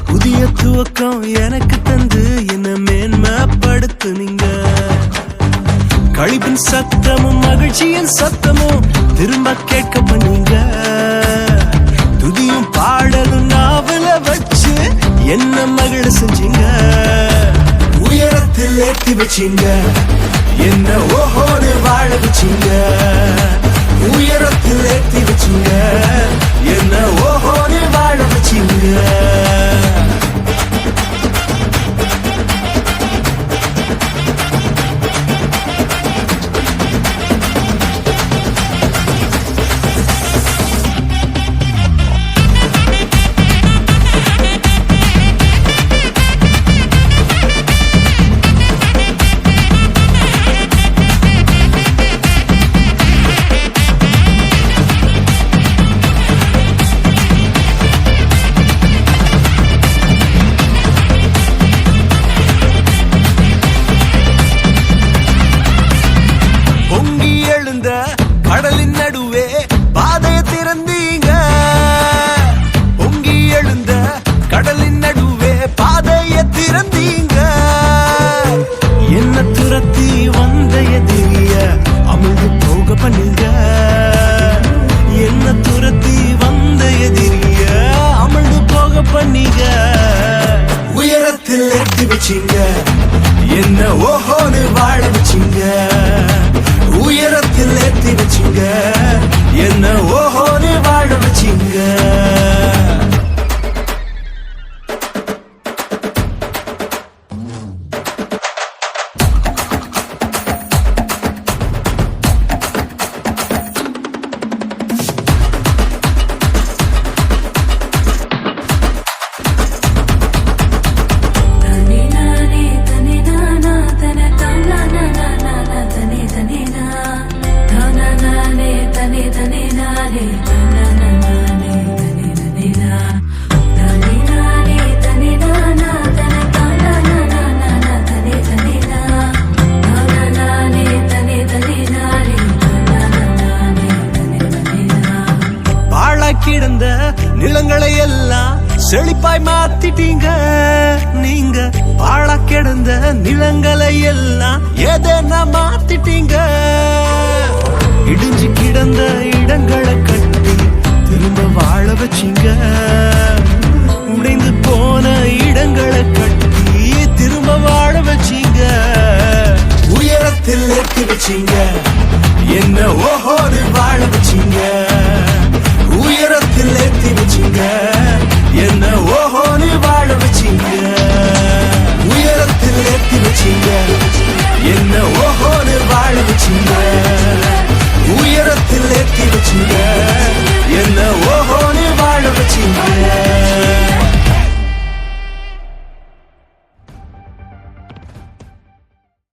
புதிய துவக்கம் எனக்கு தந்து என்ன மேன்மைப்படுத்துனீங்க. கழிப்பின் சத்தமும் மகிழ்ச்சியின் சத்தமும் திரும்ப கேட்க பண்ணீங்க. துதியும் பாடலும் நாவல வச்சு என்ன மகிழ செஞ்சீங்க. உயரத்தில் ஏற்றி வச்சீங்க, என்ன ஓஹோன்னு வாழ வச்சீங்க. உயரத்தில் ஏற்றி வச்சீங்க, என்ன ஓஹோன்னு வாழ வச்சீங்க. கடலின் நடுவே பாதைய திறந்தீங்க. பொங்கி எழுந்த கடலின் நடுவே பாதைய திறந்தீங்க. என்ன துரத்தி வந்த எதிரிய அமிழ்ந்து போக பண்ணீங்க. என்ன துரத்தி வந்த எதிரிய அமிழ்ந்து போக பண்ணீங்க. உயரத்தில் ஏற்றி வச்சீங்க, என்ன ஓஹோன்னு வாழ வச்சீங்க. உயரத்தில் ஏற்றி வச்சீங்க, என்ன ஓஹோன்னு வாழ வச்சீங்க. கிடந்த நிலங்களை எல்லாம் செழிப்பாய் மாத்திட்டீங்க. நீங்க பாழா கிடந்த நிலங்களை எல்லாம் ஏதேனா மாத்திட்டீங்க. இடிஞ்சு கிடந்த இடங்களை கட்டி திரும்ப வாழ வச்சீங்க. உடைந்து போன இடங்களை கட்டி திரும்ப வாழ வச்சீங்க. உயரத்தில் ஏற்றி வச்சீங்க, என்ன ஓஹோன்னு வாழ